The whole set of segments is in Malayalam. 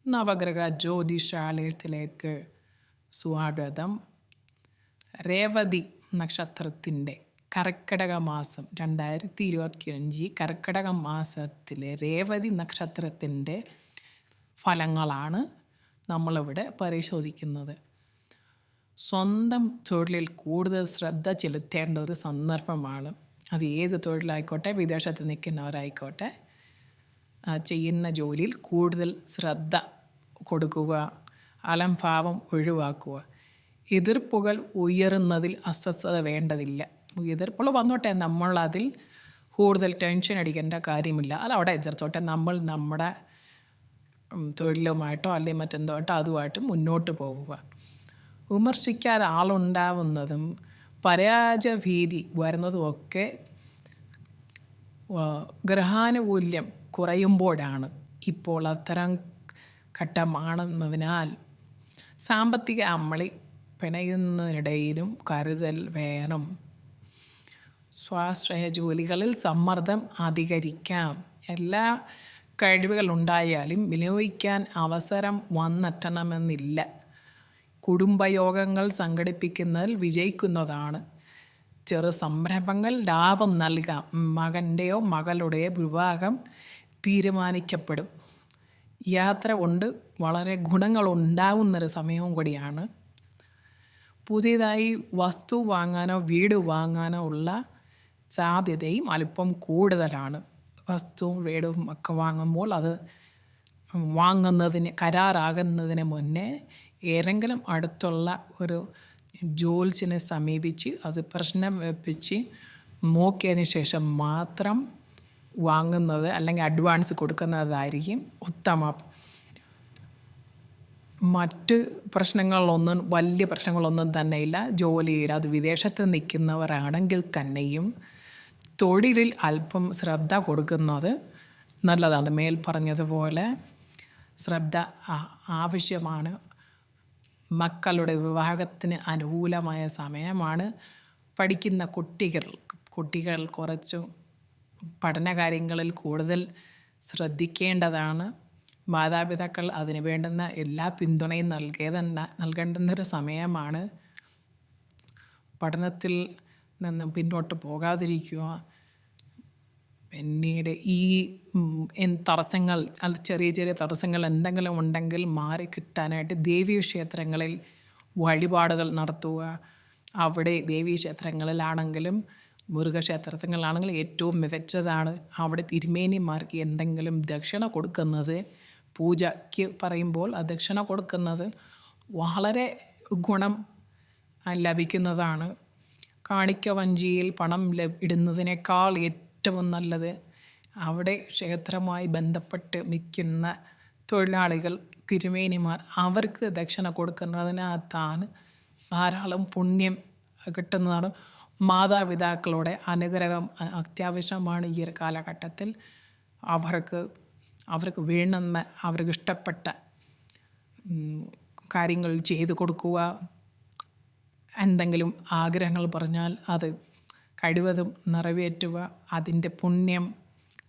നവഗ്രഹ ജ്യോതിശാലയത്തിലേക്ക് സ്വാഗതം. രേവതി നക്ഷത്രത്തിൻ്റെ കർക്കിടക മാസം 2025 കർക്കിടക മാസത്തിലെ രേവതി നക്ഷത്രത്തിൻ്റെ ഫലങ്ങളാണ് നമ്മളിവിടെ പരിശോധിക്കുന്നത്. സ്വന്തം തൊഴിലിൽ കൂടുതൽ ശ്രദ്ധ ചെലുത്തേണ്ട ഒരു സന്ദർഭമാണ്. അത് ഏത് തൊഴിലായിക്കോട്ടെ, വിദേശത്ത് നിൽക്കുന്നവരായിക്കോട്ടെ, ചെയ്യുന്ന ജോലിയിൽ കൂടുതൽ ശ്രദ്ധ കൊടുക്കുക, അലംഭാവം ഒഴിവാക്കുക. എതിർപ്പുകൾ ഉയരുന്നതിൽ അസ്വസ്ഥത വേണ്ടതില്ല. എതിർപ്പുകൾ വന്നോട്ടെ, നമ്മളതിൽ കൂടുതൽ ടെൻഷൻ അടിക്കേണ്ട കാര്യമില്ല. അത് അവിടെ എതിർത്തോട്ടെ, നമ്മൾ നമ്മുടെ തൊഴിലുമായിട്ടോ അല്ലെങ്കിൽ മറ്റെന്തോട്ടോ അതുമായിട്ട് മുന്നോട്ട് പോകുക. വിമർശിക്കാൻ ആളുണ്ടാവുന്നതും പരാജയഭീതി വരുന്നതുമൊക്കെ ഗ്രഹാനുകൂല്യം കുറയുമ്പോഴാണ്. ഇപ്പോൾ അത്തരം ഘട്ടമാണെന്നതിനാൽ സാമ്പത്തിക അമളി പിണയുന്നതിനിടയിലും കരുതൽ വേണം. സ്വാശ്രയ ജോലികളിൽ സമ്മർദ്ദം അധികരിക്കാം. എല്ലാ കഴിവുകളുണ്ടായാലും വിനിയോഗിക്കാൻ അവസരം വന്നെത്തണമെന്നില്ല. കുടുംബയോഗങ്ങൾ സംഘടിപ്പിക്കുന്നതിൽ വിജയിക്കുന്നതാണ്. ചെറു സംരംഭങ്ങൾ ലാഭം നൽകാം. മകൻ്റെയോ മകളുടെയോ വിവാഹം തീരുമാനിക്കപ്പെടും. യാത്ര കൊണ്ട് വളരെ ഗുണങ്ങളുണ്ടാകുന്നൊരു സമയവും കൂടിയാണ്. പുതിയതായി വസ്തു വാങ്ങാനോ വീട് വാങ്ങാനോ ഉള്ള സാധ്യതയും അല്പം കൂടുതലാണ്. വസ്തുവും വീടും ഒക്കെ വാങ്ങുമ്പോൾ അത് കരാറാകുന്നതിന് മുന്നേ ഏതെങ്കിലും അടുത്തുള്ള ഒരു ജ്യോത്സ്യനെ സമീപിച്ച് അത് പ്രശ്നം വെപ്പിച്ച് നോക്കിയതിന് ശേഷം മാത്രം വാങ്ങുന്നത് അല്ലെങ്കിൽ അഡ്വാൻസ് കൊടുക്കുന്നതായിരിക്കും ഉത്തമം. മറ്റ് വലിയ പ്രശ്നങ്ങളൊന്നും തന്നെയില്ല. ജോലിയിൽ അത് വിദേശത്ത് നിൽക്കുന്നവരാണെങ്കിൽ തന്നെയും തൊഴിലിൽ അല്പം ശ്രദ്ധ കൊടുക്കുന്നത് നല്ലതാണ്. മേൽ പറഞ്ഞതുപോലെ ശ്രദ്ധ ആവശ്യമാണ്. മക്കളുടെ വിവാഹത്തിന് അനുകൂലമായ സമയമാണ്. പഠിക്കുന്ന കുട്ടികൾ കുറച്ചു പഠനകാര്യങ്ങളിൽ കൂടുതൽ ശ്രദ്ധിക്കേണ്ടതാണ്. മാതാപിതാക്കൾ അതിന് വേണ്ടുന്ന എല്ലാ പിന്തുണയും നൽകേണ്ടുന്നൊരു സമയമാണ്. പഠനത്തിൽ നിന്ന് പിന്നോട്ട് പോകാതിരിക്കുക. പിന്നീട് ഈ തടസ്സങ്ങൾ, ചെറിയ ചെറിയ തടസ്സങ്ങൾ എന്തെങ്കിലും ഉണ്ടെങ്കിൽ മാറിക്കിട്ടാനായിട്ട് ദേവീക്ഷേത്രങ്ങളിൽ വഴിപാടുകൾ നടത്തുക. അവിടെ ദേവീക്ഷേത്രങ്ങളിലാണെങ്കിലും മൃഗക്ഷേത്രങ്ങളിലാണെങ്കിലും ഏറ്റവും മികച്ചതാണ്. അവിടെ തിരുമേനിമാർക്ക് എന്തെങ്കിലും ദക്ഷിണ കൊടുക്കുന്നത്, പൂജയ്ക്ക് പറയുമ്പോൾ ആ ദക്ഷിണ കൊടുക്കുന്നത് വളരെ ഗുണം ലഭിക്കുന്നതാണ്. കാണിക്ക വഞ്ചിയിൽ പണം ഇടുന്നതിനേക്കാൾ ഏറ്റവും നല്ലത് അവിടെ ക്ഷേത്രവുമായി ബന്ധപ്പെട്ട് നിൽക്കുന്ന തൊഴിലാളികൾ, തിരുമേനിമാർ, അവർക്ക് ദക്ഷിണ കൊടുക്കുന്നതിനകത്താണ് ധാരാളം പുണ്യം കിട്ടുന്നതാണ്. മാതാപിതാക്കളുടെ അനുഗ്രഹം അത്യാവശ്യമാണ് ഈ ഒരു കാലഘട്ടത്തിൽ. അവർക്ക് വേണ്ടുന്ന, അവർക്ക് ഇഷ്ടപ്പെട്ട കാര്യങ്ങൾ ചെയ്തു കൊടുക്കുക. എന്തെങ്കിലും ആഗ്രഹങ്ങൾ പറഞ്ഞാൽ അത് കഴിവതും നിറവേറ്റുക. അതിൻ്റെ പുണ്യം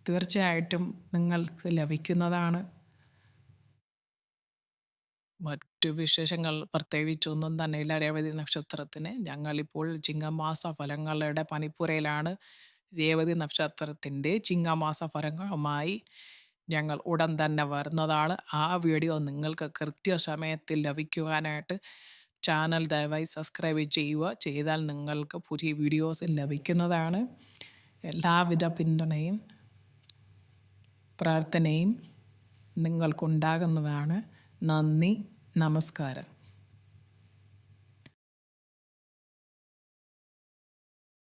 തീർച്ചയായിട്ടും നിങ്ങൾക്ക് ലഭിക്കുന്നതാണ്. മറ്റു വിശേഷങ്ങൾ പ്രത്യേകിച്ചൊന്നും തന്നെയില്ല രേവതി നക്ഷത്രത്തിന്. ഞങ്ങളിപ്പോൾ ചിങ്ങമാസ ഫലങ്ങളുടെ പണിപ്പുരയിലാണ്. രേവതി നക്ഷത്രത്തിൻ്റെ ചിങ്ങമാസ ഫലങ്ങളുമായി ഞങ്ങൾ ഉടൻ തന്നെ വരുന്നതാണ്. ആ വീഡിയോ നിങ്ങൾക്ക് കൃത്യസമയത്തിൽ ലഭിക്കുവാനായിട്ട് ചാനൽ ദയവായി സബ്സ്ക്രൈബ് ചെയ്യുക. ചെയ്താൽ നിങ്ങൾക്ക് പുതിയ വീഡിയോസ് ലഭിക്കുന്നതാണ്. എല്ലാവിധ പിന്തുണയും പ്രാർത്ഥനയും നിങ്ങൾക്കുണ്ടാകുന്നതാണ്. നന്ദി, നമസ്കാരം.